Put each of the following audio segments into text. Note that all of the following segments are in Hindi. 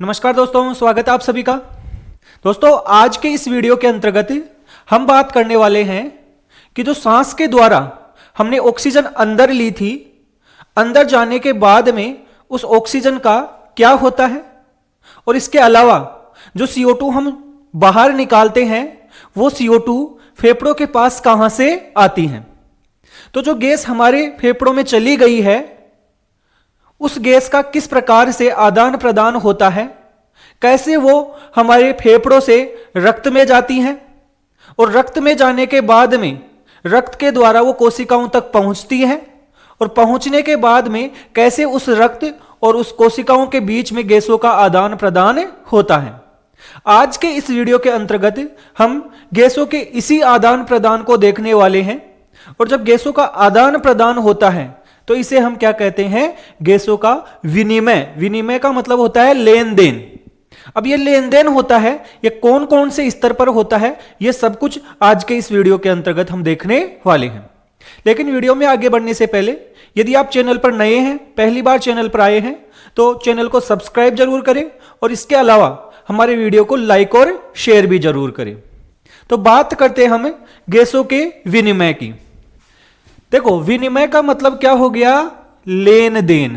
नमस्कार दोस्तों, स्वागत है आप सभी का। दोस्तों, आज के इस वीडियो के अंतर्गत हम बात करने वाले हैं कि जो सांस के द्वारा हमने ऑक्सीजन अंदर ली थी, अंदर जाने के बाद में उस ऑक्सीजन का क्या होता है और इसके अलावा जो CO2 हम बाहर निकालते हैं वो CO2 फेफड़ों के पास कहां से आती है। तो जो गैस हमारे फेफड़ों में चली गई है उस गैस का किस प्रकार से आदान प्रदान होता है, कैसे वो हमारे फेफड़ों से रक्त में जाती हैं और रक्त में जाने के बाद में रक्त के द्वारा वो कोशिकाओं तक पहुंचती है और पहुंचने के बाद में कैसे उस रक्त और उस कोशिकाओं के बीच में गैसों का आदान प्रदान होता है। आज के इस वीडियो के अंतर्गत हम गैसों के इसी आदान प्रदान को देखने वाले हैं। और जब गैसों का आदान प्रदान होता है तो इसे हम क्या कहते हैं? गैसों का विनिमय। विनिमय का मतलब होता है लेन देन। अब ये लेन देन होता है, ये कौन कौन से स्तर पर होता है, ये सब कुछ आज के इस वीडियो के अंतर्गत हम देखने वाले हैं। लेकिन वीडियो में आगे बढ़ने से पहले यदि आप चैनल पर नए हैं, पहली बार चैनल पर आए हैं, तो चैनल को सब्सक्राइब जरूर करें और इसके अलावा हमारे वीडियो को लाइक और शेयर भी जरूर करें। तो बात करते हैं हम गैसों के विनिमय की। देखो, विनिमय का मतलब क्या हो गया? लेन देन।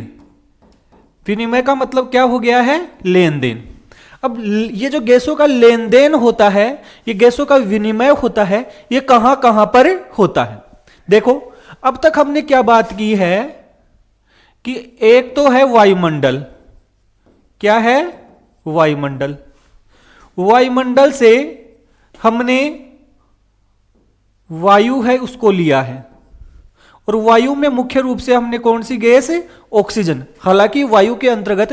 विनिमय का मतलब क्या हो गया है? लेन देन। अब ये जो गैसों का लेन देन होता है, ये गैसों का विनिमय होता है, ये कहां कहां पर होता है? देखो, अब तक हमने क्या बात की है कि एक तो है वायुमंडल। क्या है? वायुमंडल। वायुमंडल से हमने वायु है उसको लिया है और वायु में मुख्य रूप से हमने कौन सी गैस है? ऑक्सीजन। हालांकि वायु के अंतर्गत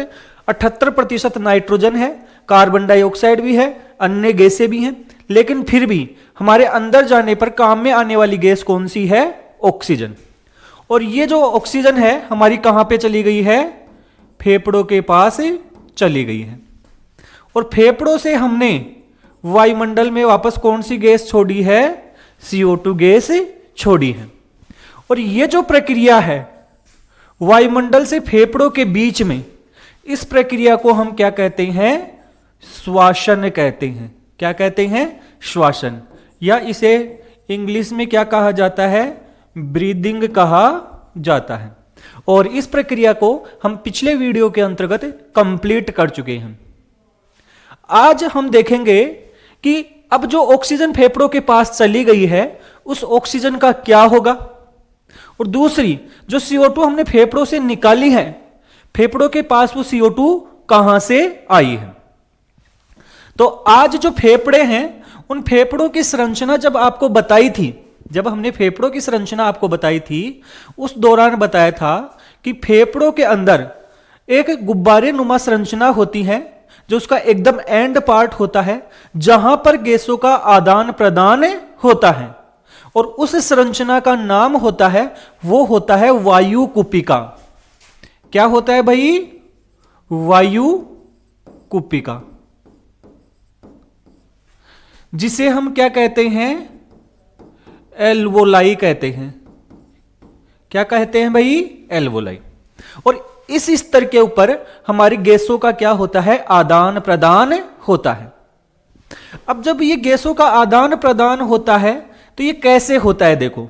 78% नाइट्रोजन है, कार्बन डाइऑक्साइड भी है, अन्य गैसें भी हैं, लेकिन फिर भी हमारे अंदर जाने पर काम में आने वाली गैस कौन सी है? ऑक्सीजन। और ये जो ऑक्सीजन है हमारी कहां पे चली गई है? फेफड़ों के पास चली गई है। और फेफड़ों से हमने वायुमंडल में वापस कौन सी गैस छोड़ी है? CO2 गैस छोड़ी है। और ये जो प्रक्रिया है वायुमंडल से फेफड़ों के बीच में, इस प्रक्रिया को हम क्या कहते हैं? श्वासन कहते हैं। क्या कहते हैं? श्वासन। या इसे इंग्लिश में क्या कहा जाता है? ब्रीदिंग कहा जाता है। और इस प्रक्रिया को हम पिछले वीडियो के अंतर्गत कंप्लीट कर चुके हैं। आज हम देखेंगे कि अब जो ऑक्सीजन फेफड़ों के पास चली गई है उस ऑक्सीजन का क्या होगा, और दूसरी जो CO2 हमने फेफड़ों से निकाली है, फेफड़ों के पास वो CO2 कहां से आई है। तो आज जो फेफड़े हैं उन फेफड़ों की संरचना जब आपको बताई थी, जब हमने फेफड़ों की संरचना आपको बताई थी, उस दौरान बताया था कि फेफड़ों के अंदर एक गुब्बारे नुमा संरचना होती है जो उसका एकदम एंड पार्ट होता है, जहां पर गैसों का आदान प्रदान होता है। और उस संरचना का नाम होता है, वो होता है वायु कुपिका। क्या होता है भाई? वायु कुपिका, जिसे हम क्या कहते हैं? एल्वोलाई कहते हैं। क्या कहते हैं भाई? एल्वोलाई। और इस स्तर के ऊपर हमारी गैसों का क्या होता है? आदान प्रदान होता है। अब जब ये गैसों का आदान प्रदान होता है तो ये कैसे होता है? देखो,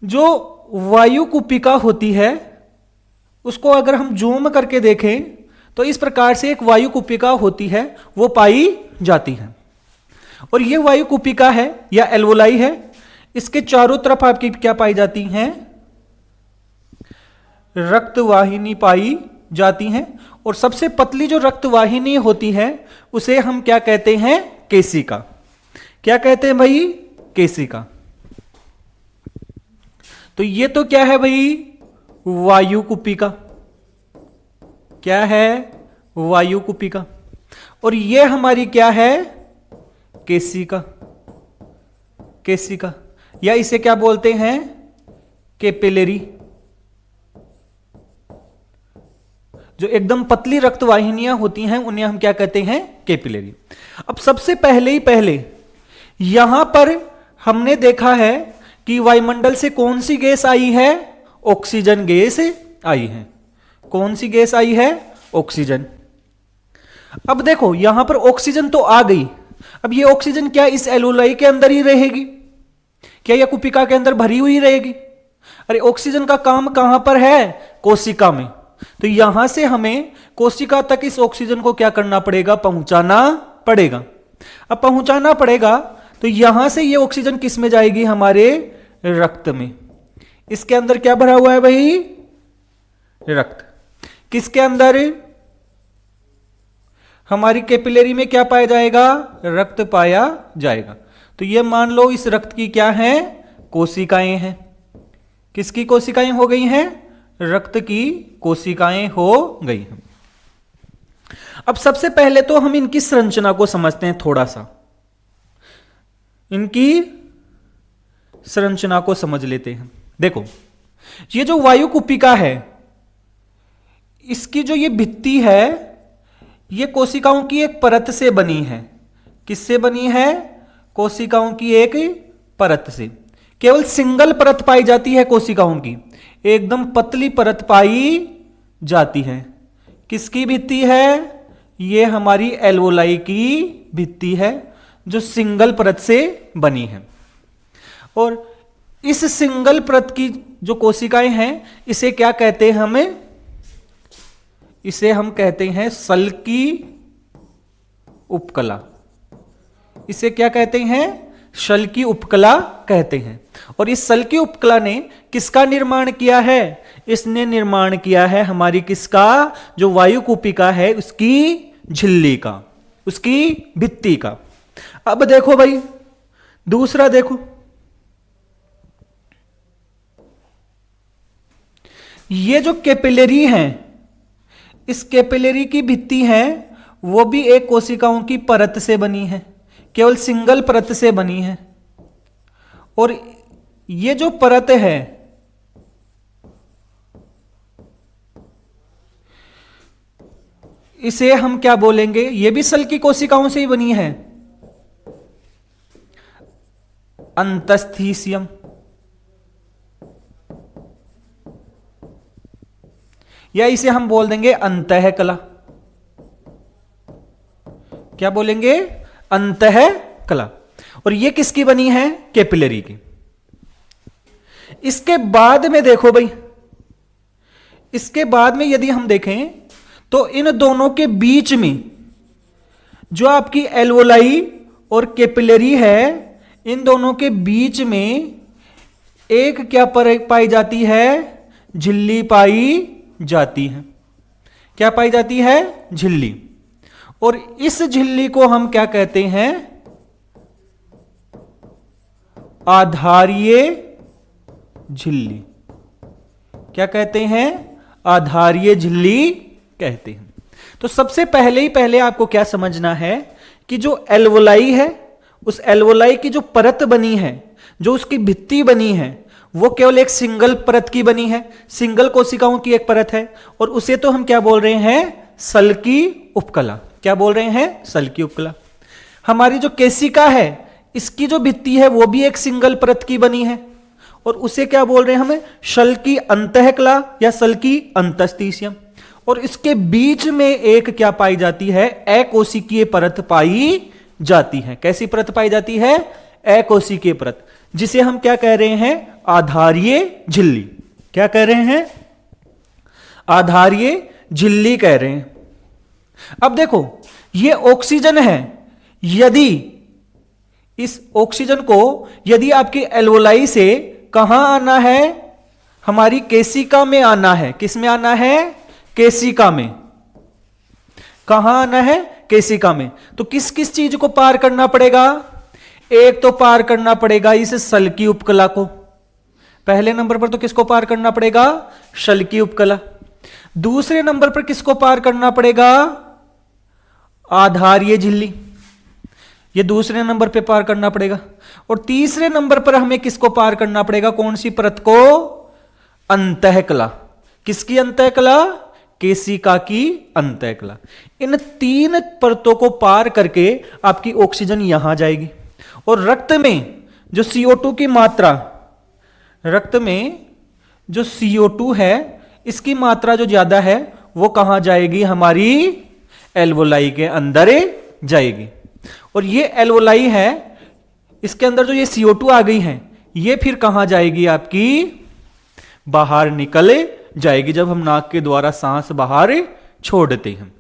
जो वायु कुपिका होती है उसको अगर हम जूम करके देखें तो इस प्रकार से एक वायु कुपिका होती है, वो पाई जाती है। और ये वायु कुपिका है या एल्वोलाई है, इसके चारों तरफ आपकी क्या पाई जाती हैं? रक्तवाहिनी पाई जाती हैं। और सबसे पतली जो रक्तवाहिनी होती है उसे हम क्या कहते हैं? केशिका। क्या कहते हैं भाई? केशिका। तो ये तो क्या है भाई? वायु कुपिका। क्या है? वायु कुपिका। और ये हमारी क्या है? केशिका। केशिका, या इसे क्या बोलते हैं? कैपिलरी। जो एकदम पतली रक्तवाहिनियां होती हैं उन्हें हम क्या कहते हैं? कैपिलरी। अब सबसे पहले यहां पर हमने देखा है कि वायुमंडल से कौन सी गैस आई है? ऑक्सीजन गैस आई है। कौन सी गैस आई है? ऑक्सीजन। अब देखो यहां पर ऑक्सीजन तो आ गई, अब ये ऑक्सीजन क्या इस एल्वोलाई के अंदर ही रहेगी? क्या यह कुपिका के अंदर भरी हुई रहेगी? अरे ऑक्सीजन का काम कहां पर है? कोशिका में। तो यहां से हमें कोशिका तक इस ऑक्सीजन को क्या करना पड़ेगा? पहुंचाना पड़ेगा। अब पहुंचाना पड़ेगा तो यहां से ये ऑक्सीजन किस में जाएगी? हमारे रक्त में। इसके अंदर क्या भरा हुआ है भाई? रक्त। किसके अंदर? हमारी कैपिलरी में क्या पाया जाएगा? रक्त पाया जाएगा। तो ये मान लो इस रक्त की क्या है? कोशिकाएं हैं। किसकी कोशिकाएं हो गई हैं? रक्त की कोशिकाएं हो गई हैं। अब सबसे पहले तो हम इनकी संरचना को समझते हैं, थोड़ा सा इनकी संरचना को समझ लेते हैं। देखो ये जो वायु कुपिका है, इसकी जो ये भित्ति है, ये कोशिकाओं की एक परत से बनी है। किससे बनी है? कोशिकाओं की एक परत से। केवल सिंगल परत पाई जाती है कोशिकाओं की, एकदम पतली परत पाई जाती है। किसकी भित्ति है? ये हमारी एल्वोलाई की भित्ति है जो सिंगल परत से बनी है। और इस सिंगल परत की जो कोशिकाएं हैं, इसे क्या कहते हैं? हमें इसे हम कहते हैं सल्की उपकला। इसे क्या कहते हैं? सल्की उपकला कहते हैं। और इस सल्की उपकला ने किसका निर्माण किया है? इसने निर्माण किया है हमारी किसका? जो वायु कुपिका है उसकी झिल्ली का, उसकी भित्ति का। अब देखो भाई दूसरा, देखो ये जो कैपिलरी है, इस कैपिलरी की भित्ति है वो भी एक कोशिकाओं की परत से बनी है, केवल सिंगल परत से बनी है। और ये जो परत है, इसे हम क्या बोलेंगे? ये भी सल्की कोशिकाओं से ही बनी है, अंतस्थीसियम। या इसे हम बोल देंगे अंतःकला। क्या बोलेंगे? अंतःकला। और ये किसकी बनी है? कैपिलरी की। इसके बाद में देखो भाई, इसके बाद में यदि हम देखें तो इन दोनों के बीच में जो आपकी एल्वोलाई और कैपिलरी है, इन दोनों के बीच में एक क्या पाई जाती है? झिल्ली पाई जाती है। क्या पाई जाती है? झिल्ली। और इस झिल्ली को हम क्या कहते हैं? आधारीय झिल्ली। क्या कहते हैं? आधारीय झिल्ली कहते हैं। तो सबसे पहले आपको क्या समझना है कि जो एल्वोलाई है, उस एल्वोलाई की जो परत बनी है, जो उसकी भित्ति बनी है, वो केवल एक सिंगल परत की बनी है, सिंगल कोशिकाओं की एक परत है। और उसे तो हम क्या बोल रहे हैं? सल्की उपकला। क्या बोल रहे हैं? सल्की उपकला। हमारी जो केशिका है, इसकी जो भित्ति है वो भी एक सिंगल परत की बनी है, और उसे क्या बोल रहे हैं हमें? सल्की अंतःकला या सल्की अंतस्थीसियम। और इसके बीच में एक क्या पाई जाती है? अकोशिकीय परत पाई जाती है। कैसी परत पाई जाती है? अकोशिकीय परत, जिसे हम क्या कह रहे हैं? आधारीय झिल्ली। क्या कह रहे हैं? आधारीय झिल्ली कह रहे हैं। अब देखो ये ऑक्सीजन है, यदि इस ऑक्सीजन को यदि आपकी एल्वोलाई से कहां आना है? हमारी केशिका में आना है। किस में आना है? केशिका में। कहां आना है? केशिका में। तो किस किस चीज को पार करना पड़ेगा? एक तो पार करना पड़ेगा इस सल्की उपकला को। पहले नंबर पर तो किसको पार करना पड़ेगा? सल्की उपकला। दूसरे नंबर पर किसको पार करना पड़ेगा? आधारीय झिल्ली। ये दूसरे नंबर पे पार करना पड़ेगा। और तीसरे नंबर पर हमें किसको पार करना पड़ेगा? कौन सी परत को? अंतःकला। किसकी अंतःकला? केशिका की अंतःकला। इन तीन परतों को पार करके आपकी ऑक्सीजन यहां जाएगी। और रक्त में जो CO2 की मात्रा, रक्त में जो CO2 है, इसकी मात्रा जो ज्यादा है वो कहां जाएगी? हमारी एल्वोलाई के अंदर जाएगी। और ये एल्वोलाई है, इसके अंदर जो ये CO2 आ गई है, ये फिर कहां जाएगी? आपकी बाहर निकल जाएगी जब हम नाक के द्वारा सांस बाहर छोड़ते हैं।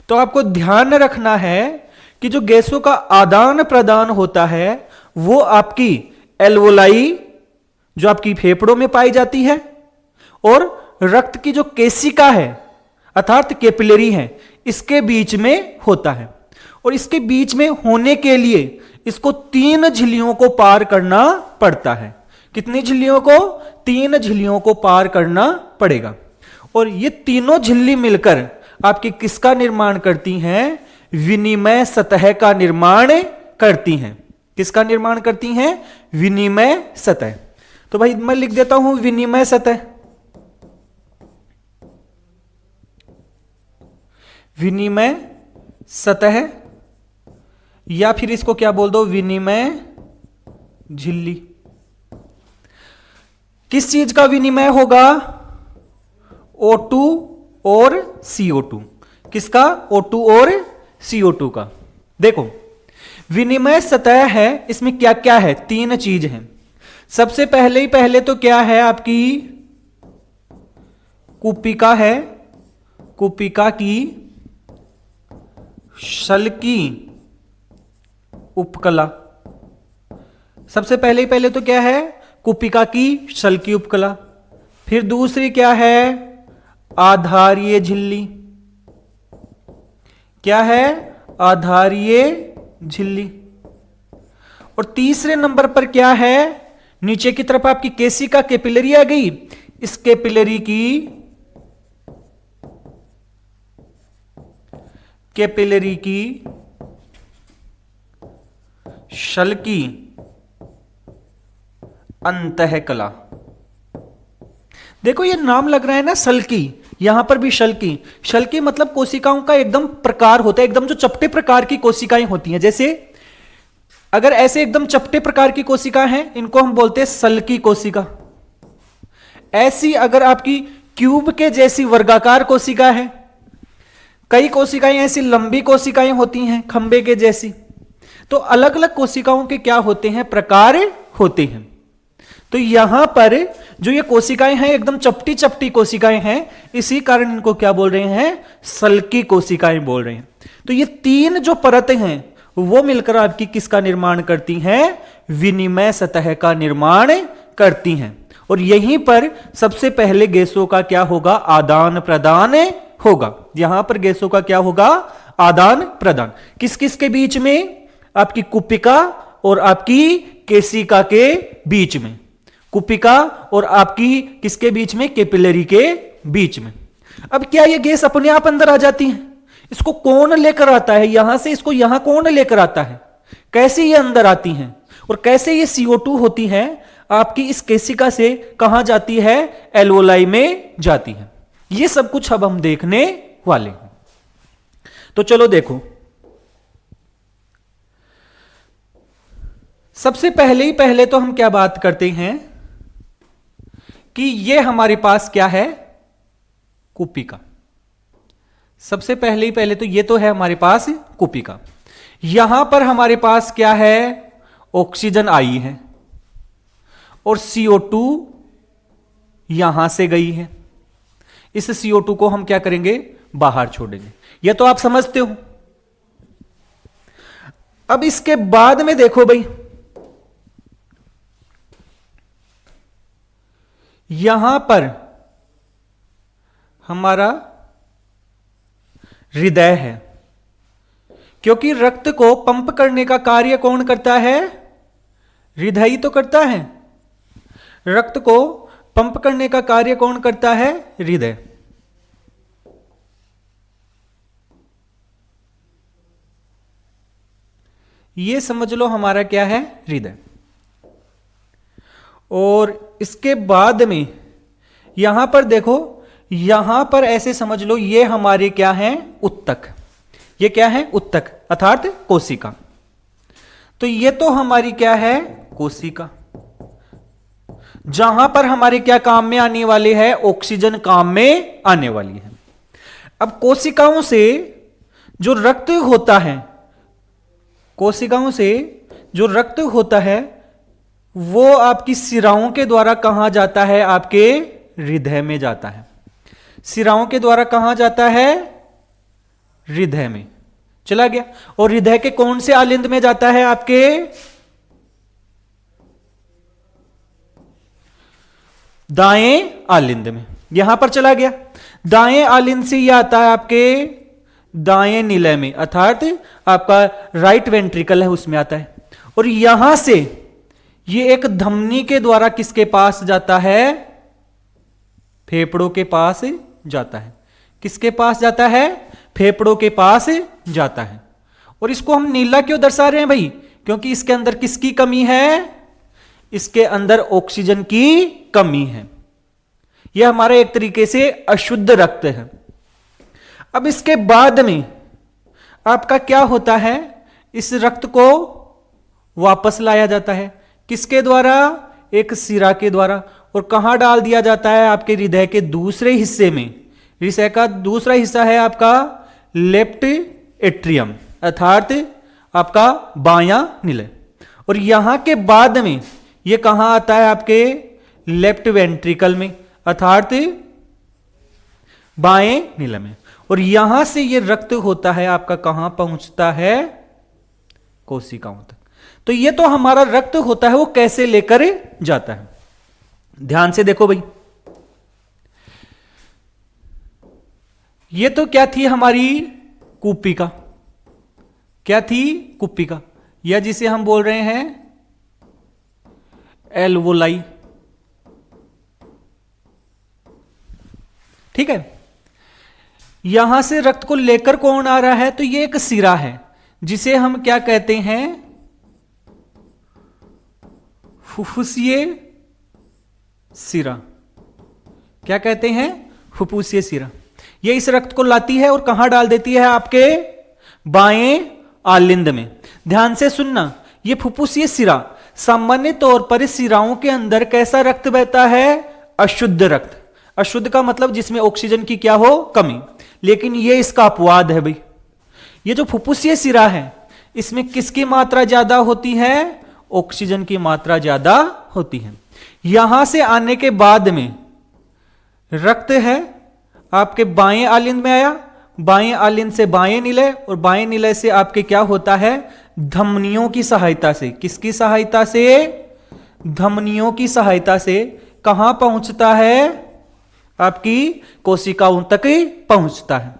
तो आपको ध्यान रखना है कि जो गैसों का आदान प्रदान होता है वो आपकी एल्वोलाई जो आपकी फेफड़ों में पाई जाती है और रक्त की जो केशिका है अर्थात कैपिलरी है, इसके बीच में होता है। और इसके बीच में होने के लिए इसको 3 झिल्लियों को पार करना पड़ता है। कितनी झिल्लियों को? 3 झिल्लियों को पार करना पड़ेगा। और ये तीनों झिल्ली मिलकर आपकी किसका निर्माण करती हैं? विनिमय सतह का निर्माण करती हैं। किसका निर्माण करती हैं? विनिमय सतह। तो भाई मैं लिख देता हूं विनिमय सतह। विनिमय सतह, या फिर इसको क्या बोल दो? विनिमय झिल्ली। किस चीज का विनिमय होगा? O2 और CO2। किसका? O2 और CO2 का। देखो विनिमय सतह है, इसमें क्या क्या है? 3 चीज हैं। सबसे पहले तो क्या है? आपकी कुपिका है, कुपिका की शल्की उपकला। सबसे पहले तो क्या है? कुपिका की शल्की उपकला। फिर दूसरी क्या है? आधारीय झिल्ली। क्या है? आधारीय झिल्ली। और तीसरे नंबर पर क्या है? नीचे की तरफ आपकी केशिका कैपिलरी आ गई, इस कैपिलरी की शल्की अंतःकला। देखो ये नाम लग रहा है ना शल्की, यहां पर भी शल्की। शल्की मतलब कोशिकाओं का एकदम प्रकार होता है, एकदम जो चपटे प्रकार की कोशिकाएं होती हैं। जैसे अगर ऐसे एकदम चपटे प्रकार की कोशिका हैं, इनको हम बोलते हैं सल्की कोशिका। ऐसी अगर आपकी क्यूब के जैसी वर्गाकार कोशिका है, कई कोशिकाएं ऐसी लंबी कोशिकाएं होती हैं खंबे के जैसी। तो अलग अलग कोशिकाओं के क्या होते हैं? प्रकार होते हैं। तो यहां पर जो ये कोशिकाएं हैं एकदम चपटी चपटी कोशिकाएं हैं, इसी कारण इनको क्या बोल रहे हैं? सल्की कोशिकाएं बोल रहे हैं। तो ये 3 जो परतें हैं वो मिलकर आपकी किसका निर्माण करती हैं? विनिमय सतह का निर्माण करती हैं। और यहीं पर सबसे पहले गैसों का क्या होगा? आदान प्रदान होगा। यहां पर गैसों का क्या होगा? आदान प्रदान। किस किस के बीच में? आपकी कुपिका और आपकी केशिका के बीच में। कुपिका और आपकी किसके बीच में? कैपिलरी के बीच में। अब क्या ये गैस अपने आप अंदर आ जाती है? इसको कौन लेकर आता है? यहां से इसको यहां कौन लेकर आता है? कैसे ये अंदर आती हैं? और कैसे ये CO2 होती है आपकी इस केशिका से कहां जाती है? एल्वोलाई में जाती है। ये सब कुछ अब हम देखने वाले हैं। तो चलो देखो, सबसे पहले तो हम क्या बात करते हैं कि ये हमारे पास क्या है? कुपिका। सबसे पहले तो ये तो है हमारे पास कुपिका। यहां पर हमारे पास क्या है? ऑक्सीजन आई है और CO2 यहां से गई है। इस CO2 को हम क्या करेंगे? बाहर छोड़ेंगे। ये तो आप समझते हो। अब इसके बाद में देखो भाई, यहां पर हमारा हृदय है, क्योंकि रक्त को पंप करने का कार्य कौन करता है? हृदय ही तो करता है। रक्त को पंप करने का कार्य कौन करता है? हृदय। ये समझ लो हमारा क्या है? हृदय। और इसके बाद में यहां पर देखो, यहां पर ऐसे समझ लो ये हमारे क्या हैं? उत्तक। ये क्या है? उत्तक अर्थात कोशिका। तो ये तो हमारी क्या है? कोशिका, जहां पर हमारे क्या काम में आने वाले हैं? ऑक्सीजन काम में आने वाली है। अब कोशिकाओं से जो रक्त होता है, कोशिकाओं से जो रक्त होता है वो आपकी शिराओं के द्वारा कहां जाता है? आपके हृदय में जाता है। शिराओं के द्वारा कहां जाता है? हृदय में चला गया। और हृदय के कौन से आलिंद में जाता है? आपके दाएं आलिंद में, यहां पर चला गया। दाएं आलिंद से यह आता है आपके दाएं निलय में, अर्थात आपका राइट वेंट्रिकल है उसमें आता है। और यहां से यह एक धमनी के द्वारा किसके पास जाता है? फेफड़ों के पास जाता है। किसके पास जाता है? फेफड़ों के पास जाता है। और इसको हम नीला क्यों दर्शा रहे हैं भाई? क्योंकि इसके अंदर किसकी कमी है? इसके अंदर ऑक्सीजन की कमी है। यह हमारा एक तरीके से अशुद्ध रक्त है। अब इसके बाद में आपका क्या होता है? इस रक्त को वापस लाया जाता है। किसके द्वारा? एक सिरा के द्वारा। और कहां डाल दिया जाता है? आपके हृदय के दूसरे हिस्से में। हृदय का दूसरा हिस्सा है आपका लेफ्ट एट्रियम, अर्थात आपका बायां निलय। और यहां के बाद में यह कहां आता है? आपके लेफ्ट वेंट्रिकल में, अर्थात बाएं निलय में। और यहां से यह रक्त होता है आपका कहां पहुंचता है? कोशिकाओं तक। तो यह तो हमारा रक्त होता है, वो कैसे लेकर जाता है? ध्यान से देखो भाई, ये तो क्या थी हमारी कूपिका। क्या थी? कूपिका, या जिसे हम बोल रहे हैं एल्वोलाई। ठीक है। यहां से रक्त को लेकर कौन आ रहा है? तो ये एक सिरा है जिसे हम क्या कहते हैं? फुफ्फुसीय सिरा। क्या कहते हैं? फुफ्फुसीय सिरा। ये इस रक्त को लाती है और कहां डाल देती है? आपके बाएं आलिंद में। ध्यान से सुनना, ये फुफ्फुसीय सिरा सामान्य तौर पर इस सिराओं के अंदर कैसा रक्त बहता है? अशुद्ध रक्त। अशुद्ध का मतलब जिसमें ऑक्सीजन की क्या हो? कमी। लेकिन ये इसका अपवाद है भाई। ये जो फुफ्फुसीय सिरा है इसमें किसकी मात्रा ज्यादा होती है? ऑक्सीजन की मात्रा ज्यादा होती है। यहां से आने के बाद में रक्त है आपके बाएं आलिंद में आया, बाएं आलिंद से बाएं निलय, और बाएं निलय से आपके क्या होता है? धमनियों की सहायता से। किसकी सहायता से? धमनियों की सहायता से कहां पहुंचता है? आपकी कोशिकाओं तक पहुंचता है।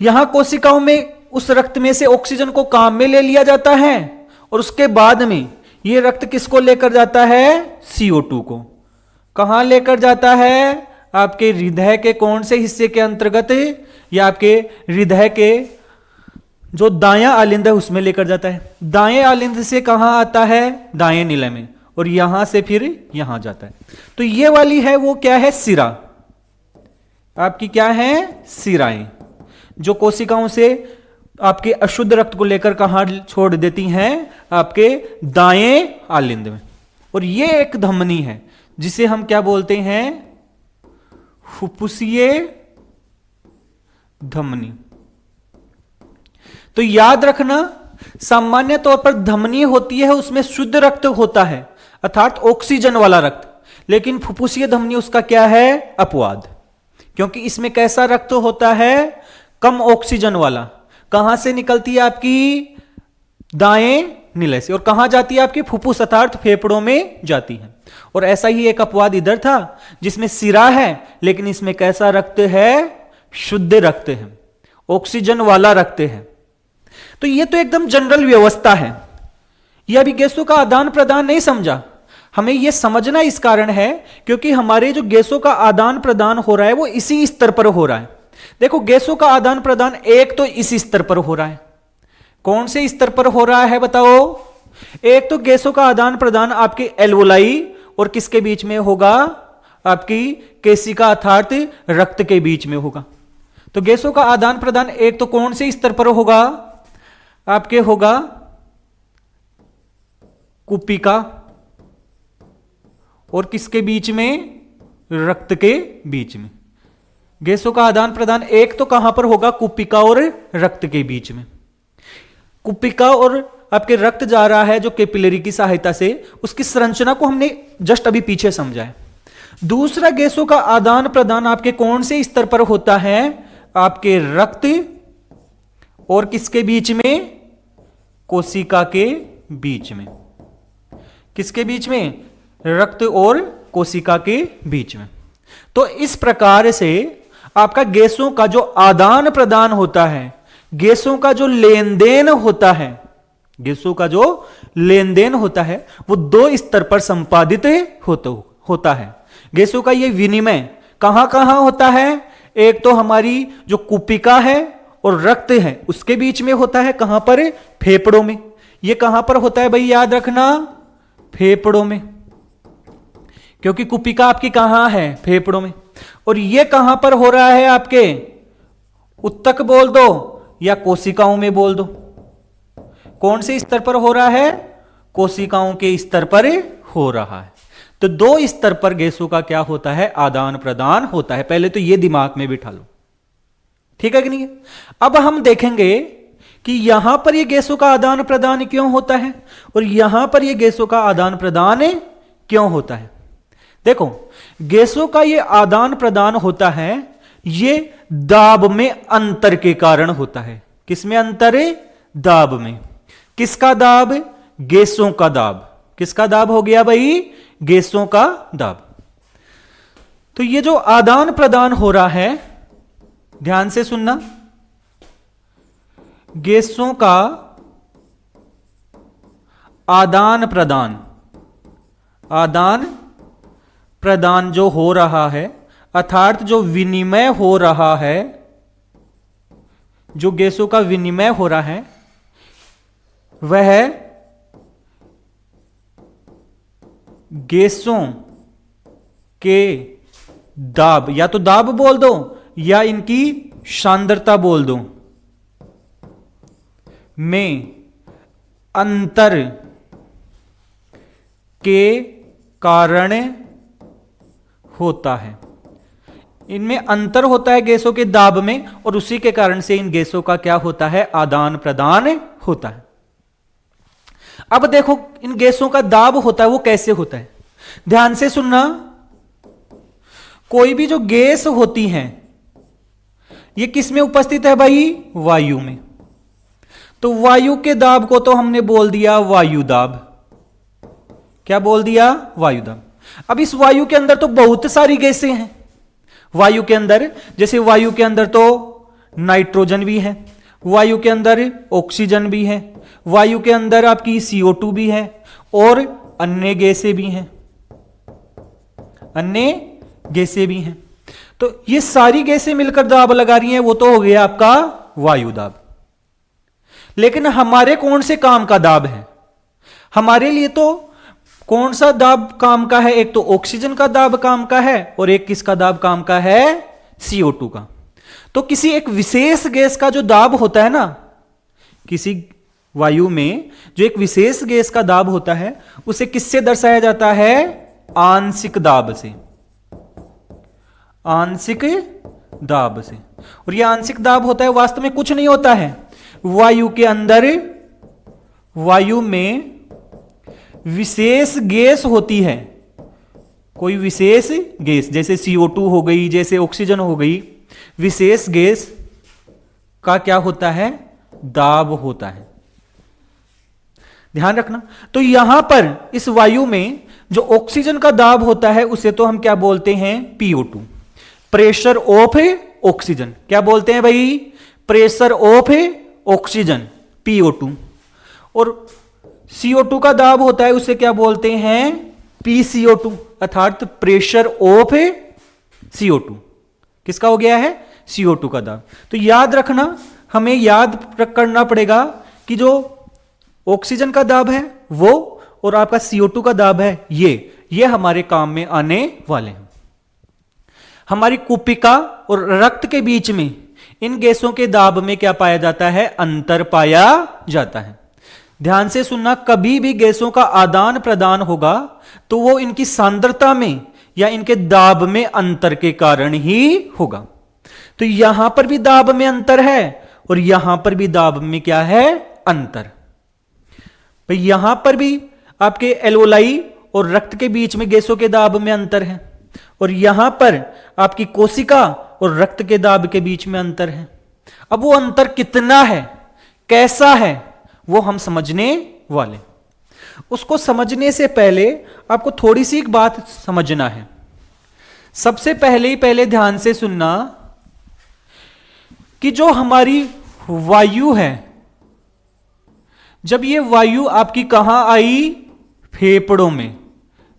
यहां कोशिकाओं में उस रक्त में से ऑक्सीजन को काम में ले लिया जाता है और उसके बाद में यह रक्त किसको लेकर जाता है? CO2 को। कहां लेकर जाता है? आपके हृदय के कौन से हिस्से के अंतर्गत? या आपके हृदय के जो दायां आलिंद है उसमें लेकर जाता है। दाएं आलिंद से कहां आता है? दाएं निलय में। और यहां से फिर यहां जाता है। तो ये वाली है वो क्या है? सिरा। आपकी क्या है? सिराएं, जो कोशिकाओं से आपके अशुद्ध रक्त को लेकर कहां छोड़ देती हैं? आपके दाएं आलिंद में। और ये एक धमनी है जिसे हम क्या बोलते हैं? फुफ्फुसीय धमनी। तो याद रखना, सामान्य तौर पर धमनी होती है उसमें शुद्ध रक्त होता है, अर्थात ऑक्सीजन वाला रक्त। लेकिन फुफ्फुसीय धमनी उसका क्या है? अपवाद। क्योंकि इसमें कैसा रक्त होता है? कम ऑक्सीजन वाला। कहां से निकलती है? आपकी दाएं निलय से। और कहां जाती है? आपकी फुफ्फुस अर्थात फेफड़ों में जाती है। और ऐसा ही एक अपवाद इधर था जिसमें सिरा है लेकिन इसमें कैसा रक्त है? शुद्ध रक्त है, ऑक्सीजन वाला रक्त है। तो यह तो एकदम जनरल व्यवस्था है। यह अभी गैसों का आदान प्रदान नहीं समझा। हमें यह समझना इस कारण है क्योंकि हमारे जो गैसों का आदान प्रदान हो रहा है वो इसी स्तर पर हो रहा है। देखो, गैसों का आदान प्रदान एक तो इस स्तर पर हो रहा है। कौन से स्तर पर हो रहा है बताओ? एक तो गैसों का आदान प्रदान आपके एल्वोलाई और किसके बीच में होगा? आपकी केशिका अर्थात रक्त के बीच में होगा। तो गैसों का आदान प्रदान एक तो कौन से स्तर पर होगा? आपके होगा कूपिका और किसके बीच में? रक्त के बीच में। गैसों का आदान प्रदान एक तो कहां पर होगा, कुपिका और रक्त के बीच में। कुपिका और आपके रक्त जा रहा है जो कैपिलरी की सहायता से, उसकी संरचना को हमने जस्ट अभी पीछे समझा है। दूसरा गैसों का आदान प्रदान आपके कौन से स्तर पर होता है, आपके रक्त और किसके बीच में, कोशिका के बीच में। किसके बीच में, रक्त और कोशिका के बीच में। तो इस प्रकार से आपका गैसों का जो आदान प्रदान होता है, गैसों का जो लेन देन होता है, गैसों का जो लेन देन होता है वो दो स्तर पर संपादित होता है। गैसों का ये विनिमय कहां कहां होता है, एक तो हमारी जो कुपिका है और रक्त है उसके बीच में होता है, कहां पर, फेफड़ों में। ये कहां पर होता है भाई, याद रखना, फेफड़ों में, क्योंकि कुपिका आपकी कहां है, फेफड़ों में। और ये कहां पर हो रहा है, आपके उत्तक बोल दो या कोशिकाओं में बोल दो। कौन से स्तर पर हो रहा है, कोशिकाओं के स्तर पर हो रहा है। तो दो स्तर पर गैसों का क्या होता है, आदान प्रदान होता है। पहले तो ये दिमाग में बिठा लो, ठीक है कि नहीं है। अब हम देखेंगे कि यहां पर ये गैसों का आदान प्रदान क्यों होता है और यहां पर ये गैसों का आदान प्रदान क्यों होता है। देखो, गैसों का ये आदान प्रदान होता है, ये दाब में अंतर के कारण होता है। किसमें अंतर है, दाब में। किसका दाब, गैसों का दाब। किसका दाब हो गया भाई, गैसों का दाब। तो ये जो आदान प्रदान हो रहा है, ध्यान से सुनना, गैसों का आदान प्रदान, आदान प्रदान जो हो रहा है, अर्थात जो विनिमय हो रहा है, जो गैसों का विनिमय हो रहा है, वह गैसों के दाब, या तो दाब बोल दो या इनकी सांद्रता बोल दो, में अंतर के कारण होता है। इनमें अंतर होता है गैसों के दाब में, और उसी के कारण से इन गैसों का क्या होता है, आदान प्रदान होता है। अब देखो, इन गैसों का दाब होता है वो कैसे होता है, ध्यान से सुनना। कोई भी जो गैस होती है ये किस में उपस्थित है भाई, वायु में। तो वायु के दाब को तो हमने बोल दिया वायु दाब। क्या बोल दिया, वायु दाब। अब इस वायु के अंदर तो बहुत सारी गैसें हैं। वायु के अंदर, जैसे वायु के अंदर तो नाइट्रोजन भी है, वायु के अंदर ऑक्सीजन भी है, वायु के अंदर आपकी CO2 भी है, और अन्य गैसें भी हैं, अन्य गैसें भी हैं। तो ये सारी गैसें मिलकर दाब लगा रही हैं, वो तो हो गया आपका वायु दाब। लेकिन हमारे कौन से काम का दाब है, हमारे लिए तो कौन सा दाब काम का है, एक तो ऑक्सीजन का दाब काम का है और एक किसका दाब काम का है, CO2 का। तो किसी एक विशेष गैस का जो दाब होता है ना, किसी वायु में जो एक विशेष गैस का दाब होता है, उसे किससे दर्शाया जाता है, आंशिक दाब से, आंशिक दाब से। और यह आंशिक दाब होता है, वास्तव में कुछ नहीं होता है, वायु के अंदर, वायु में विशेष गैस होती है, कोई विशेष गैस, जैसे CO2 हो गई, जैसे ऑक्सीजन हो गई, विशेष गैस का क्या होता है, दाब होता है। ध्यान रखना। तो यहां पर इस वायु में जो ऑक्सीजन का दाब होता है उसे तो हम क्या बोलते हैं, PO2, प्रेशर ऑफ ऑक्सीजन। क्या बोलते हैं भाई, प्रेशर ऑफ ऑक्सीजन, PO2। और CO2 का दाब होता है उसे क्या बोलते हैं, PCO2, अर्थात प्रेशर ऑफ CO2। किसका हो गया है, CO2 का दाब। तो याद रखना, हमें याद करना पड़ेगा कि जो ऑक्सीजन का दाब है वो, और आपका CO2 का दाब है ये हमारे काम में आने वाले हैं। हमारी कुपिका और रक्त के बीच में इन गैसों के दाब में क्या पाया जाता है, अंतर पाया जाता है। ध्यान से सुनना, कभी भी गैसों का आदान प्रदान होगा तो वो इनकी सांद्रता में या इनके दाब में अंतर के कारण ही होगा। तो यहां पर भी दाब में अंतर है और यहां पर भी दाब में क्या है, अंतर। भाई यहां पर भी आपके एल्वोलाई और रक्त के बीच में गैसों के दाब में अंतर है और यहां पर आपकी कोशिका और रक्त के दाब के बीच में अंतर है। अब वो अंतर कितना है, कैसा है, वो हम समझने वाले। उसको समझने से पहले आपको थोड़ी सी एक बात समझना है। सबसे पहले ध्यान से सुनना कि जो हमारी वायु है, जब ये वायु आपकी कहां आई, फेफड़ों में।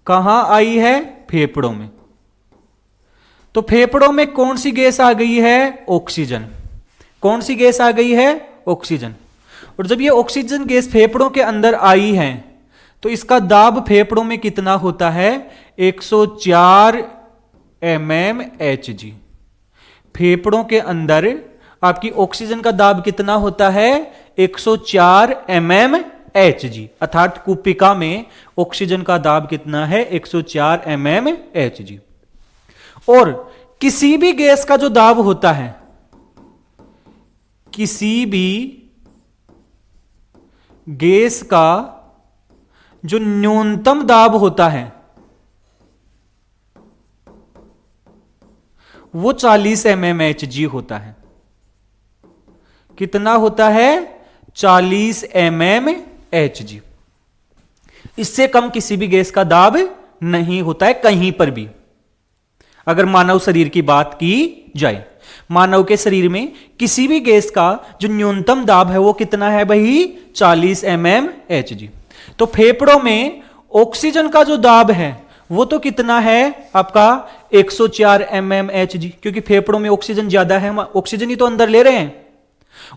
कहां आई है, फेफड़ों में। तो फेफड़ों में कौन सी गैस आ गई है, ऑक्सीजन। कौन सी गैस आ गई है, ऑक्सीजन। और जब ये ऑक्सीजन गैस फेफड़ों के अंदर आई है तो इसका दाब फेफड़ों में कितना होता है, 104 mmHg। फेफड़ों के अंदर आपकी ऑक्सीजन का दाब कितना होता है, 104 mmHg, अर्थात कूपिका में ऑक्सीजन का दाब कितना है, 104 mmHg। और किसी भी गैस का जो दाब होता है, किसी भी गैस का जो न्यूनतम दाब होता है वो 40 mmHg होता है। कितना होता है, 40 mmHg। इससे कम किसी भी गैस का दाब नहीं होता है कहीं पर भी। अगर मानव शरीर की बात की जाए, मानव के शरीर में किसी भी गैस का जो न्यूनतम दाब है वो कितना है भाई, 40 mmHg। तो फेफड़ों में ऑक्सीजन का जो दाब है वो तो कितना है आपका, 104 mmHg, क्योंकि फेफड़ों में ऑक्सीजन ज्यादा है, हम ऑक्सीजन ही तो अंदर ले रहे हैं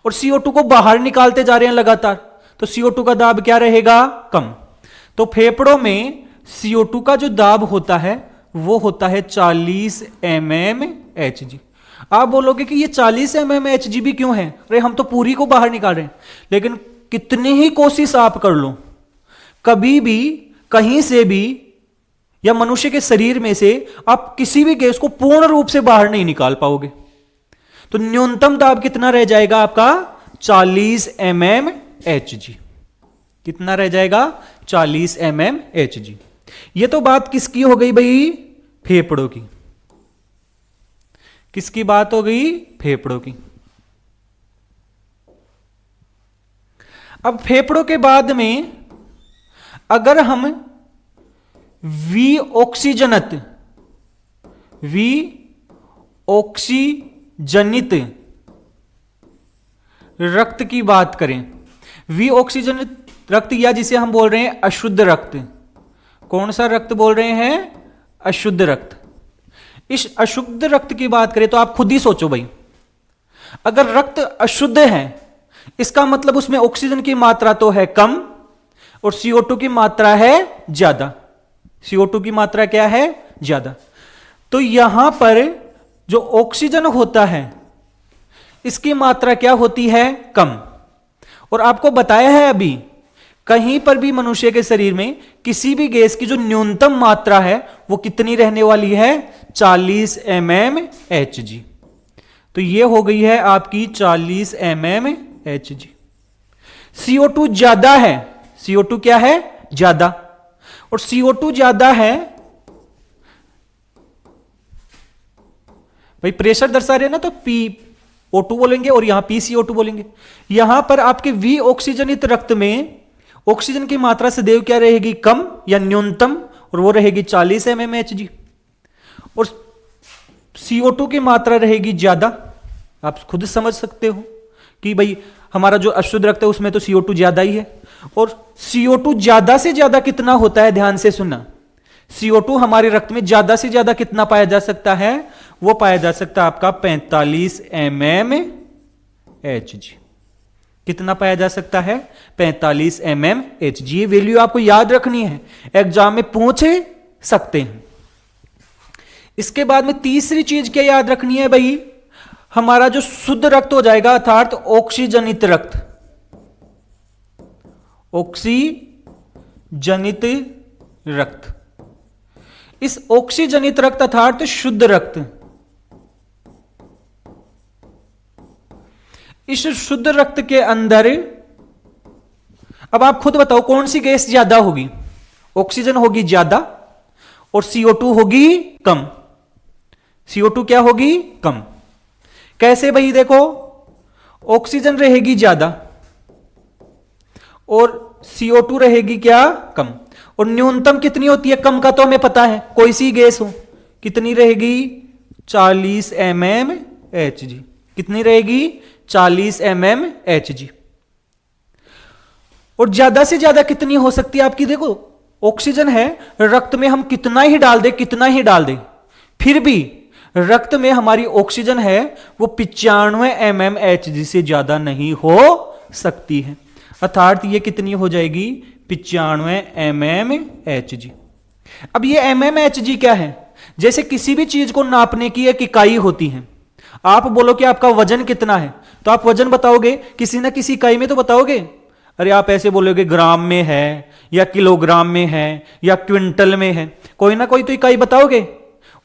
और CO2 को बाहर निकालते जा रहे हैं लगातार, तो CO2 का दाब क्या रहेगा, कम। तो फेफड़ों में CO2 का जो दाब होता है वो होता है 40 mmHg। आप बोलोगे कि ये 40 mmHg भी क्यों है, अरे हम तो पूरी को बाहर निकाल रहे हैं। लेकिन कितनी ही कोशिश आप कर लो, कभी भी कहीं से भी या मनुष्य के शरीर में से आप किसी भी गैस को पूर्ण रूप से बाहर नहीं निकाल पाओगे। तो न्यूनतम दाब कितना रह जाएगा आपका, 40 mmHg। कितना रह जाएगा, 40 mmHg। ये तो बात किसकी हो गई भाई, फेफड़ों की। किसकी बात हो गई, फेफड़ों की। अब फेफड़ों के बाद में अगर हम विऑक्सीजनित रक्त की बात करें, विऑक्सीजनित रक्त या जिसे हम बोल रहे हैं अशुद्ध रक्त। कौन सा रक्त बोल रहे हैं, अशुद्ध रक्त। इस अशुद्ध रक्त की बात करें तो आप खुद ही सोचो भाई, अगर रक्त अशुद्ध है इसका मतलब उसमें ऑक्सीजन की मात्रा तो है कम और CO2 की मात्रा है ज्यादा। CO2 की मात्रा क्या है, ज्यादा। तो यहां पर जो ऑक्सीजन होता है इसकी मात्रा क्या होती है, कम। और आपको बताया है अभी, कहीं पर भी मनुष्य के शरीर में किसी भी गैस की जो न्यूनतम मात्रा है वो कितनी रहने वाली है, 40 mmHg। तो ये हो गई है आपकी 40 mmHg। CO2 ज्यादा है, CO2 क्या है, ज्यादा। और CO2 ज्यादा है भाई, प्रेशर दर्शा रहे ना तो PO2 बोलेंगे और यहां PCO2 बोलेंगे। यहां पर आपके विऑक्सीजनित रक्त में ऑक्सीजन की मात्रा सदैव क्या रहेगी, कम या न्यूनतम, और वो रहेगी 40 mmHg। और CO2 की मात्रा रहेगी ज्यादा। आप खुद समझ सकते हो कि भाई हमारा जो अशुद्ध रक्त है उसमें तो CO2 ज्यादा ही है। और CO2 ज्यादा से ज्यादा कितना होता है, ध्यान से सुनना। CO2 हमारे रक्त में ज्यादा से ज्यादा कितना पाया जा सकता है, वो पाया जा सकता है आपका 45 mmHg। कितना पाया जा सकता है, 45 mmHg। ये वैल्यू आपको याद रखनी है, एग्जाम में पूछे सकते हैं। इसके बाद में तीसरी चीज क्या याद रखनी है भाई, हमारा जो शुद्ध रक्त हो जाएगा अर्थात ऑक्सीजनित रक्त। ऑक्सीजनित रक्त, इस ऑक्सीजनित रक्त अर्थात शुद्ध रक्त, इस शुद्ध रक्त के अंदर, अब आप खुद बताओ कौन सी गैस ज्यादा होगी? ऑक्सीजन होगी ज्यादा और CO2 होगी कम। CO2 क्या होगी? कम। कैसे भाई? देखो, ऑक्सीजन रहेगी ज्यादा और CO2 रहेगी क्या? कम। और न्यूनतम कितनी होती है? कम का तो हमें पता है, कोई सी गैस हो कितनी रहेगी? 40 mmHg। कितनी रहेगी? 40 mmHg। और ज्यादा से ज्यादा कितनी हो सकती है आपकी? देखो, ऑक्सीजन है, रक्त में हम कितना ही डाल दे, कितना ही डाल दे, फिर भी रक्त में हमारी ऑक्सीजन है वो 95 mmHg से ज्यादा नहीं हो सकती है। अर्थात ये कितनी हो जाएगी? 95 mmHg। अब ये mmHg क्या है? जैसे किसी भी चीज को नापने की एक इकाई होती है। आप बोलो कि आपका वजन कितना है, तो आप वजन बताओगे किसी ना किसी इकाई में तो बताओगे। अरे आप ऐसे बोलोगे ग्राम में है या किलोग्राम में है या क्विंटल में है, कोई ना कोई तो इकाई बताओगे।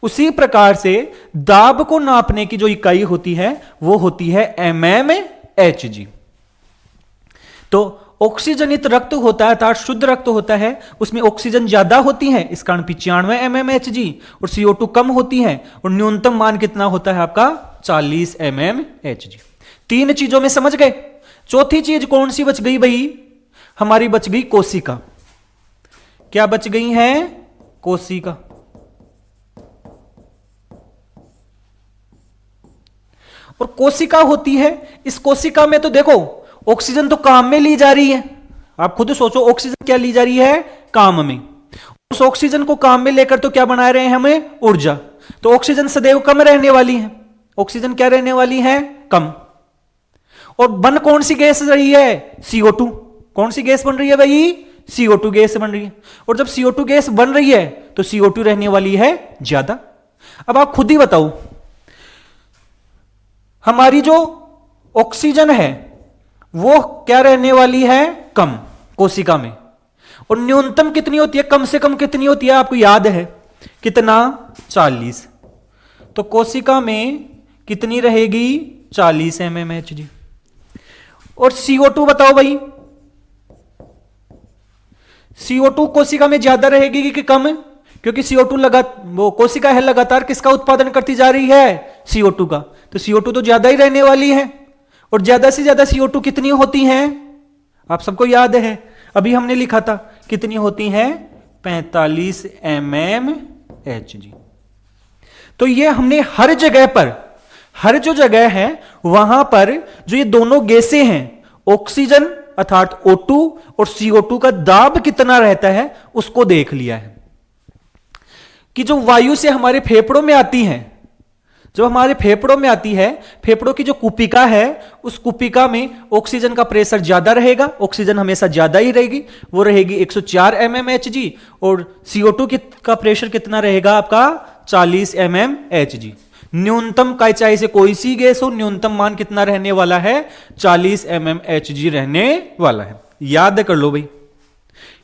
उसी प्रकार से दाब को नापने की जो इकाई होती है वो होती है mmHg। तो ऑक्सीजनित रक्त होता है अर्थात शुद्ध रक्त होता है, उसमें ऑक्सीजन ज्यादा होती है, इस कारण 95 mmHg, और CO2 कम होती है और न्यूनतम मान कितना होता है आपका? 40 mmHg। तीन चीजों में समझ गए। चौथी चीज कौन सी बच गई भाई? हमारी बच गई कोशिका। क्या बच गई है? कोशिका। और कोशिका होती है, इस कोशिका में तो देखो ऑक्सीजन तो काम में ली जा रही है। आप खुद सोचो, ऑक्सीजन क्या ली जा रही है? काम में। उस ऑक्सीजन को काम में लेकर तो क्या बना रहे हैं? हमें ऊर्जा। तो ऑक्सीजन सदैव कम रहने वाली है। ऑक्सीजन क्या रहने वाली है? कम। और बन कौन सी गैस रही है? CO2। कौन सी गैस बन रही है भाई? CO2 गैस बन रही है। और जब CO2 गैस बन रही है तो CO2 रहने वाली है ज्यादा। अब आप खुद ही बताओ, हमारी जो ऑक्सीजन है वो क्या रहने वाली है? कम, कोशिका में। और न्यूनतम कितनी होती है? कम से कम कितनी होती है? आपको याद है कितना? 40। तो कोशिका में कितनी रहेगी? 40 mmHg। और CO2 बताओ भाई, CO2 कोशिका में ज्यादा रहेगी कि कम? क्योंकि CO2 वो कोशिका है लगातार किसका उत्पादन करती जा रही है? CO2 का। तो CO2 तो ज्यादा ही रहने वाली है। और ज्यादा से ज्यादा CO2 कितनी होती हैं? आप सबको याद है, अभी हमने लिखा था कितनी होती हैं? 45 mmHg। तो ये हमने हर जगह पर, हर जो जगह है वहां पर जो ये दोनों गैसें हैं, ऑक्सीजन अर्थात O2 और CO2 का दाब कितना रहता है उसको देख लिया है। कि जो वायु से हमारे फेफड़ों में आती है, जो हमारे फेफड़ों में आती है, फेफड़ों की जो कुपिका है उस कुपिका में ऑक्सीजन का प्रेशर ज्यादा रहेगा, ऑक्सीजन हमेशा ज्यादा ही रहेगी, वो रहेगी 104 mmHg। और CO2 का प्रेशर कितना रहेगा आपका? 40 mmHg। न्यूनतम का चाहे से कोई सी गैस हो, न्यूनतम मान कितना रहने वाला है? 40 mmHg रहने वाला है। याद कर लो भाई,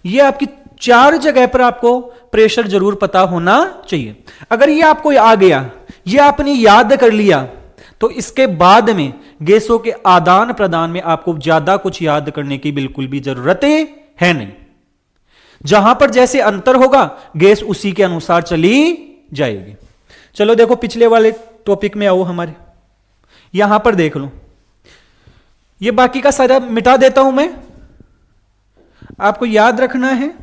ये आपकी 4 जगह पर आपको प्रेशर जरूर पता होना चाहिए। अगर ये आपको आ गया, ये आपने याद कर लिया, तो इसके बाद में गैसों के आदान प्रदान में आपको ज्यादा कुछ याद करने की बिल्कुल भी जरूरत है नहीं। जहां पर जैसे अंतर होगा गैस उसी के अनुसार चली जाएगी। चलो देखो पिछले वाले टॉपिक में आओ हमारे, यहां पर देख लो, ये बाकी का सारा मिटा देता हूं मैं, आपको याद रखना है।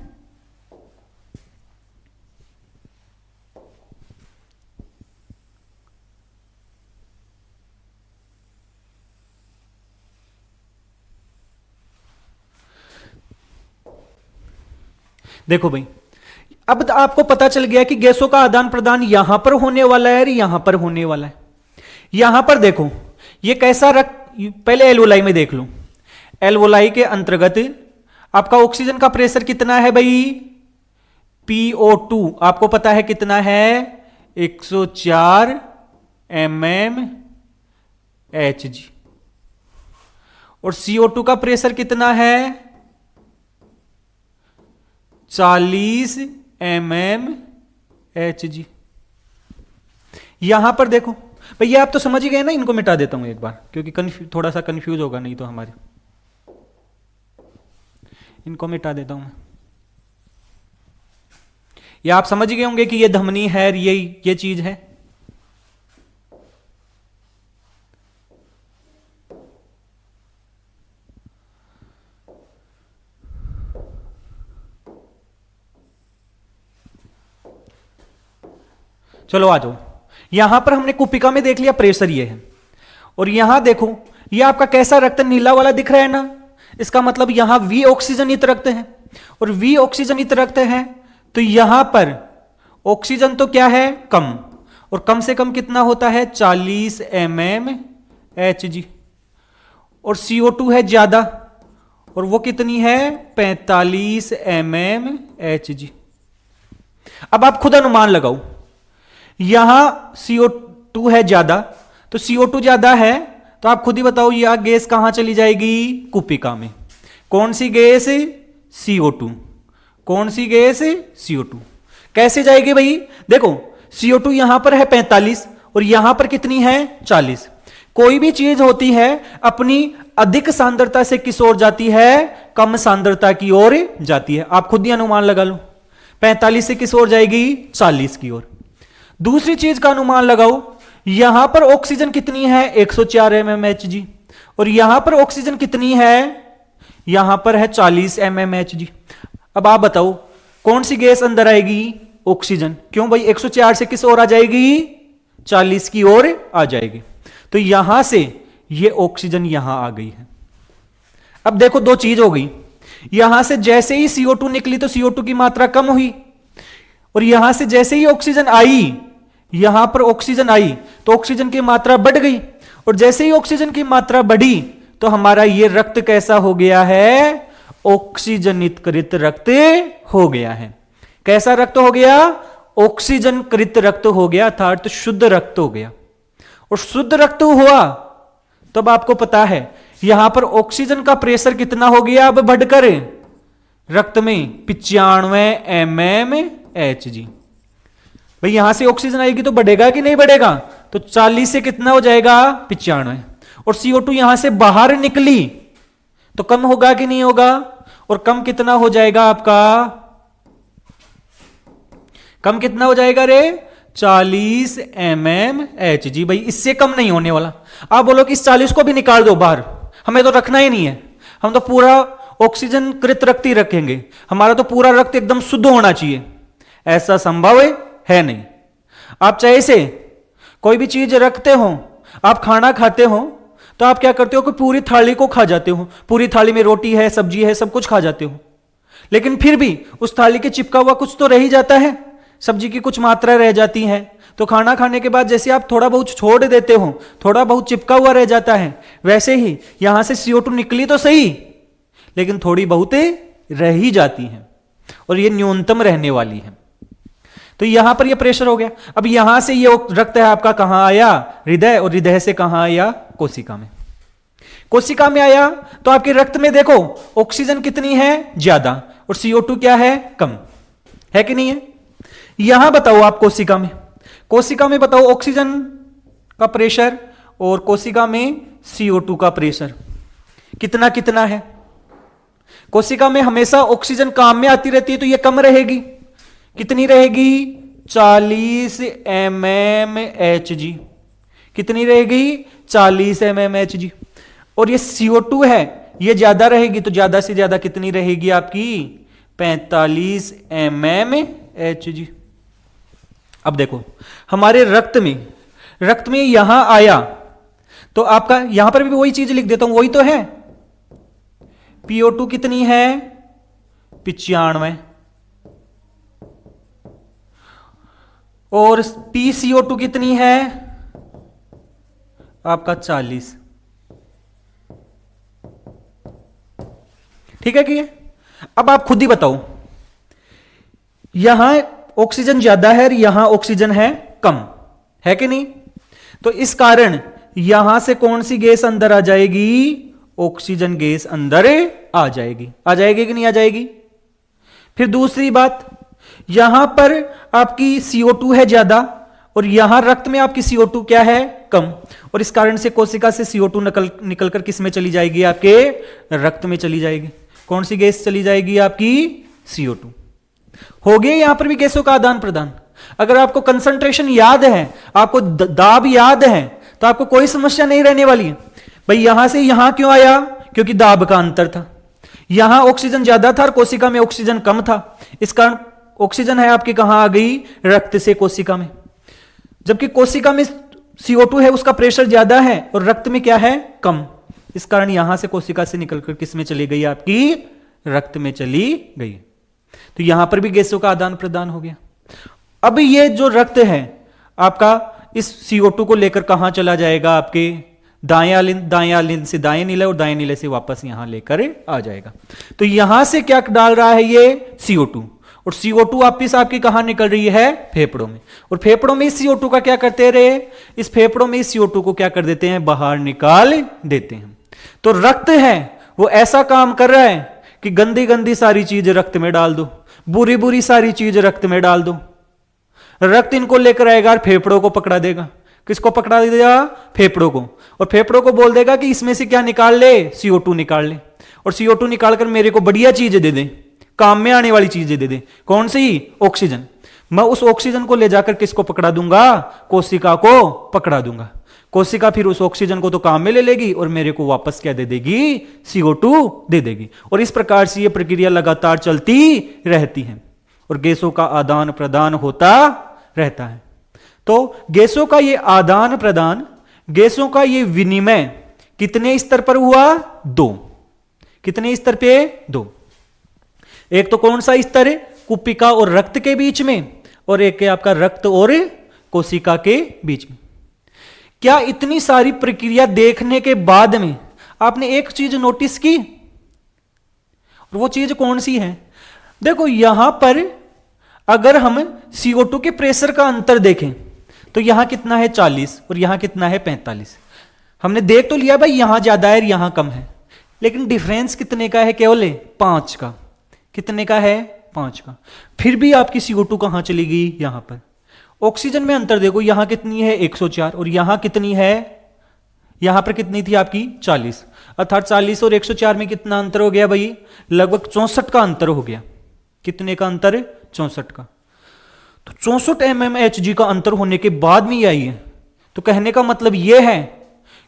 देखो भाई, अब आपको पता चल गया कि गैसों का आदान प्रदान यहां पर होने वाला है, यहां पर होने वाला है। यहां पर देखो ये कैसा रख, पहले एल्वोलाई में देख लो। एल्वोलाई के अंतर्गत आपका ऑक्सीजन का प्रेशर कितना है भाई? PO2 आपको पता है कितना है? 104 mmHg। और CO2 का प्रेशर कितना है? 40 mmHg। यहां पर देखो भैया आप तो समझ ही गए ना, इनको मिटा देता हूं एक बार क्योंकि थोड़ा सा कंफ्यूज होगा नहीं तो हमारे, इनको मिटा देता हूं मैं। या आप समझ गए होंगे कि ये धमनी है, ये चीज है। चलो आ जाओ, यहां पर हमने कुपिका में देख लिया प्रेशर ये है, और यहां देखो ये आपका कैसा रक्त नीला वाला दिख रहा है ना, इसका मतलब यहां V ऑक्सीजनित रक्त है, और V ऑक्सीजनित रक्त है तो यहां पर ऑक्सीजन तो क्या है, कम, और कम से कम कितना होता है 40 mm Hg, और CO2 है ज्यादा, और वो कितनी है 45 mm Hg। अब आप खुद अनुमान लगाओ, यहां CO2 है ज्यादा, तो CO2 ज्यादा है तो आप खुद ही बताओ यह गैस कहां चली जाएगी, कुपिका में। कौन सी गैस, CO2। कौन सी गैस, CO2। कैसे जाएगी भाई, देखो CO2 यहां पर है 45 और यहां पर कितनी है 40। कोई भी चीज होती है अपनी अधिक सांद्रता से किस ओर जाती है, कम सांद्रता की ओर जाती है। आप खुद ही अनुमान लगा लो, 45 से किस ओर जाएगी, 40 की ओर। दूसरी चीज का अनुमान लगाओ, यहां पर ऑक्सीजन कितनी है 104 mmHg, और यहां पर ऑक्सीजन कितनी है, यहां पर है 40 mmHg। अब आप बताओ कौन सी गैस अंदर आएगी, ऑक्सीजन। क्यों भाई, 104 से किस ओर आ जाएगी, 40 की ओर आ जाएगी। तो यहां से ये ऑक्सीजन यहां आ गई है। अब देखो दो चीज हो गई, यहां से जैसे ही CO2 निकली तो CO2 की मात्रा कम हुई, और यहां से जैसे ही ऑक्सीजन आई, यहां पर ऑक्सीजन आई तो ऑक्सीजन की मात्रा बढ़ गई, और जैसे ही ऑक्सीजन की मात्रा बढ़ी तो हमारा ये रक्त कैसा हो गया है, ऑक्सीजनित कृत रक्त हो गया है। कैसा रक्त हो गया, ऑक्सीजन कृत रक्त हो गया, अर्थात शुद्ध रक्त हो गया। और शुद्ध रक्त हुआ तब आपको पता है यहां पर ऑक्सीजन का प्रेशर कितना हो गया, अब बढ़कर रक्त में 95 mmHg। भाई यहां से ऑक्सीजन आएगी तो बढ़ेगा कि नहीं बढ़ेगा, तो 40 से कितना हो जाएगा 95, और CO2 यहां से बाहर निकली तो कम होगा कि नहीं होगा, और कम कितना हो जाएगा आपका, कम कितना हो जाएगा रे 40 mmHg। भाई इससे कम नहीं होने वाला। आप बोलो कि इस 40 को भी निकाल दो बाहर, हमें तो रखना ही नहीं है, हम तो पूरा ऑक्सीजन कृत रक्त ही रखेंगे, हमारा तो पूरा रक्त एकदम शुद्ध होना चाहिए। ऐसा संभव है नहीं। आप चाहे से कोई भी चीज रखते हो, आप खाना खाते हो तो आप क्या करते हो कि पूरी थाली को खा जाते हो, पूरी थाली में रोटी है, सब्जी है, सब कुछ खा जाते हो, लेकिन फिर भी उस थाली के चिपका हुआ कुछ तो रह ही जाता है, सब्जी की कुछ मात्रा रह जाती है। तो खाना खाने के बाद जैसे आप थोड़ा बहुत छोड़ देते हो, थोड़ा बहुत चिपका हुआ रह जाता है, वैसे ही यहां से CO2 निकली तो सही, लेकिन थोड़ी बहुत रह ही जाती है, और ये न्यूनतम रहने वाली है। तो यहां पर ये प्रेशर हो गया। अब यहां से ये रक्त है आपका कहां आया, हृदय, और हृदय से कहां आया, कोशिका में। कोशिका में आया तो आपके रक्त में देखो ऑक्सीजन कितनी है ज्यादा, और CO2 क्या है, कम है कि नहीं है। यहां बताओ आप कोशिका में बताओ ऑक्सीजन का प्रेशर और कोशिका में CO2 का प्रेशर कितना कितना है। कोशिका में हमेशा ऑक्सीजन काम में आती रहती है तो ये कम रहेगी, कितनी रहेगी 40 mmHg। कितनी रहेगी 40 mmHg। और ये CO2 है ये ज्यादा रहेगी, तो ज्यादा से ज्यादा कितनी रहेगी आपकी 45 mmHg। अब देखो हमारे रक्त में यहां आया तो आपका यहां पर भी वही चीज लिख देता हूं, वही तो है। PO2 कितनी है 95, और PCO2 कितनी है आपका 40। ठीक है कि अब आप खुद ही बताओ, यहां ऑक्सीजन ज्यादा है, यहां ऑक्सीजन है कम, है कि नहीं। तो इस कारण यहां से कौन सी गैस अंदर आ जाएगी, ऑक्सीजन गैस अंदर आ जाएगी कि नहीं आ जाएगी। फिर दूसरी बात, यहां पर आपकी CO2 है ज्यादा और यहां रक्त में आपकी CO2 क्या है, कम, और इस कारण से कोशिका से CO2 निकलकर किस में चली जाएगी, आपके रक्त में चली जाएगी। कौन सी गैस चली जाएगी, आपकी CO2। हो गया यहां पर भी गैसों का आदान प्रदान। अगर आपको कंसंट्रेशन याद है, आपको दाब याद है, तो आपको कोई समस्या नहीं रहने वाली है। भाई यहां से यहां क्यों आया, क्योंकि दाब का अंतर था। यहां ऑक्सीजन ज्यादा था और कोशिका में ऑक्सीजन कम था, इस कारण ऑक्सीजन है आपकी कहां आ गई, रक्त से कोशिका में। जबकि कोशिका में CO2 है, उसका प्रेशर ज्यादा है और रक्त में क्या है, कम, इस कारण यहां से कोशिका से निकलकर किस में चली गई, आपकी रक्त में चली गई। तो यहां पर भी गैसों का आदान प्रदान हो गया। अब ये जो रक्त है आपका इस CO2 को लेकर कहां चला जाएगा, आपके दाएं आलिंद से दाएं नीले और दाएं नीले से वापस यहां लेकर आ जाएगा। तो यहां से क्या डाल रहा है ये CO2, और CO2 वापिस आपकी कहां निकल रही है, फेफड़ों में। और फेफड़ों में इस CO2 का क्या करते रहे, इस फेफड़ों में इस CO2 को क्या कर देते हैं, बाहर निकाल देते हैं। तो रक्त है वो ऐसा काम कर रहा है कि गंदी गंदी सारी चीज रक्त में डाल दो, बुरी बुरी सारी चीज रक्त में डाल दो। रक्त इनको लेकर आएगा और फेफड़ों को पकड़ा देगा। किसको पकड़ा देगा, फेफड़ों को। और फेफड़ों को बोल देगा कि इसमें से क्या निकाल ले, CO2 निकाल ले, और CO2 निकालकर मेरे को बढ़िया चीज दे दे, काम में आने वाली चीजें दे दे। कौन सी, ऑक्सीजन। मैं उस ऑक्सीजन को ले जाकर किसको पकड़ा दूंगा, कोशिका को पकड़ा दूंगा। कोशिका फिर उस ऑक्सीजन को तो काम में ले लेगी और मेरे को वापस क्या दे देगी, CO2 दे देगी। और इस प्रकार से यह प्रक्रिया लगातार चलती रहती है और गैसों का आदान प्रदान होता रहता है। तो गैसों का यह आदान प्रदान, गैसों का यह विनिमय कितने स्तर पर हुआ, 2। कितने स्तर पे, 2। एक तो कौन सा स्तर है, कुपिका और रक्त के बीच में, और एक है आपका रक्त और कोशिका के बीच में। क्या इतनी सारी प्रक्रिया देखने के बाद में आपने एक चीज नोटिस की, और वो चीज कौन सी है, देखो यहां पर अगर हम CO2 के प्रेशर का अंतर देखें तो यहां कितना है, 40, और यहां कितना है, 45। हमने देख तो लिया भाई यहां ज्यादा है यहां कम है, लेकिन डिफरेंस कितने का है, केवल 5 का। कितने का है, 5 का। फिर भी आपकी CO2 कहां चली गई, यहां पर। ऑक्सीजन में अंतर देखो, यहां कितनी है, 104, और यहां कितनी है, यहां पर कितनी थी आपकी, 40। अर्थात 40 और 104 में कितना अंतर हो गया भाई, लगभग 64 का अंतर हो गया। कितने का अंतर, 64 का। तो 64 mmHg का अंतर होने के बाद में आई है। तो कहने का मतलब यह है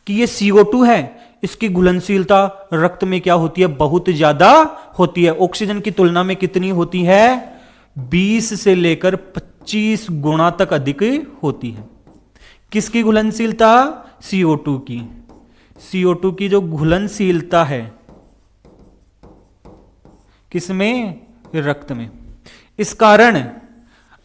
कि ये CO2 है, इसकी घुलनशीलता रक्त में क्या होती है, बहुत ज्यादा होती है। ऑक्सीजन की तुलना में कितनी होती है, 20 से लेकर 25 गुना तक अधिक होती है। किसकी घुलनशीलता, CO2 की। CO2 की जो घुलनशीलता है किसमें, रक्त में। इस कारण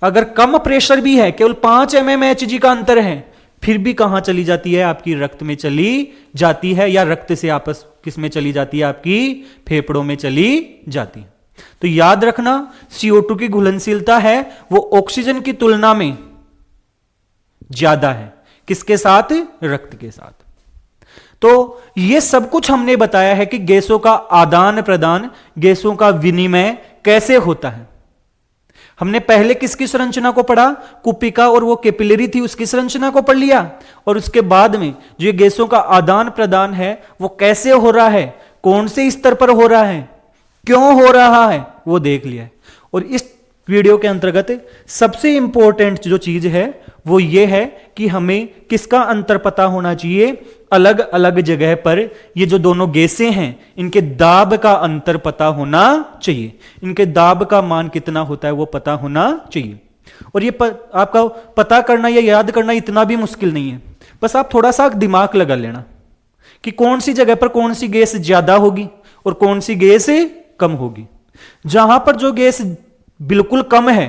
अगर कम प्रेशर भी है, केवल 5 mmHg का अंतर है, फिर भी कहां चली जाती है, आपकी रक्त में चली जाती है, या रक्त से आपस किस में चली जाती है, आपकी फेफड़ों में चली जाती है। तो याद रखना CO2 की घुलनशीलता है वो ऑक्सीजन की तुलना में ज्यादा है, किसके साथ, रक्त के साथ। तो यह सब कुछ हमने बताया है कि गैसों का आदान प्रदान, गैसों का विनिमय कैसे होता है। हमने पहले किसकी संरचना को पढ़ा, कुपिका और वो कैपिलरी थी उसकी संरचना को पढ़ लिया, और उसके बाद में जो ये गैसों का आदान प्रदान है वो कैसे हो रहा है, कौन से स्तर पर हो रहा है, क्यों हो रहा है, वो देख लिया है। और इस वीडियो के अंतर्गत सबसे इंपॉर्टेंट जो चीज है वो ये है कि हमें किसका अंतर पता होना चाहिए, अलग अलग जगह पर ये जो दोनों गैसें हैं इनके दाब का अंतर पता होना चाहिए। इनके दाब का मान कितना होता है वो पता होना चाहिए। और ये आपका पता करना या याद करना इतना भी मुश्किल नहीं है, बस आप थोड़ा सा दिमाग लगा लेना कि कौन सी जगह पर कौन सी गैस ज्यादा होगी और कौन सी गैस कम होगी। जहां पर जो गैस बिल्कुल कम है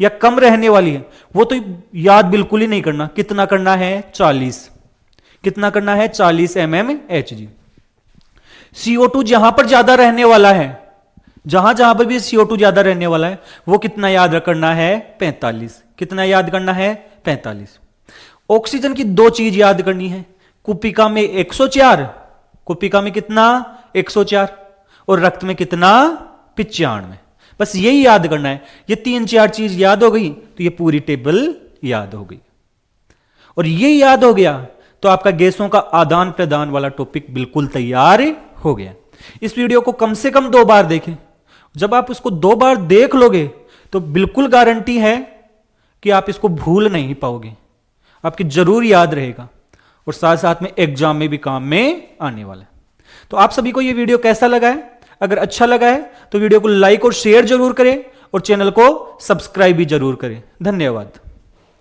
या कम रहने वाली है वो तो याद बिल्कुल ही नहीं करना। कितना करना है, 40। कितना करना है, 40 mmHg। CO2 जहां पर ज्यादा रहने वाला है, जहां जहां पर भी CO2 ज्यादा रहने वाला है वो कितना याद करना है, 45। कितना याद करना है, 45। ऑक्सीजन की 2 चीज याद करनी है, कुपिका में 104, कुपिका में कितना, 104, और रक्त में कितना, 95। बस यही याद करना है। ये 3-4 चीज याद हो गई तो ये पूरी टेबल याद हो गई। और ये याद हो गया तो आपका गैसों का आदान प्रदान वाला टॉपिक बिल्कुल तैयार हो गया। इस वीडियो को कम से कम 2 बार देखें। जब आप उसको 2 बार देख लोगे तो बिल्कुल गारंटी है कि आप इसको भूल नहीं पाओगे, आपकी जरूर याद रहेगा और साथ साथ में एग्जाम में भी काम में आने वाला है। तो आप सभी को यह वीडियो कैसा लगा है? अगर अच्छा लगा है तो वीडियो को लाइक और शेयर जरूर करें और चैनल को सब्सक्राइब भी जरूर करें। धन्यवाद।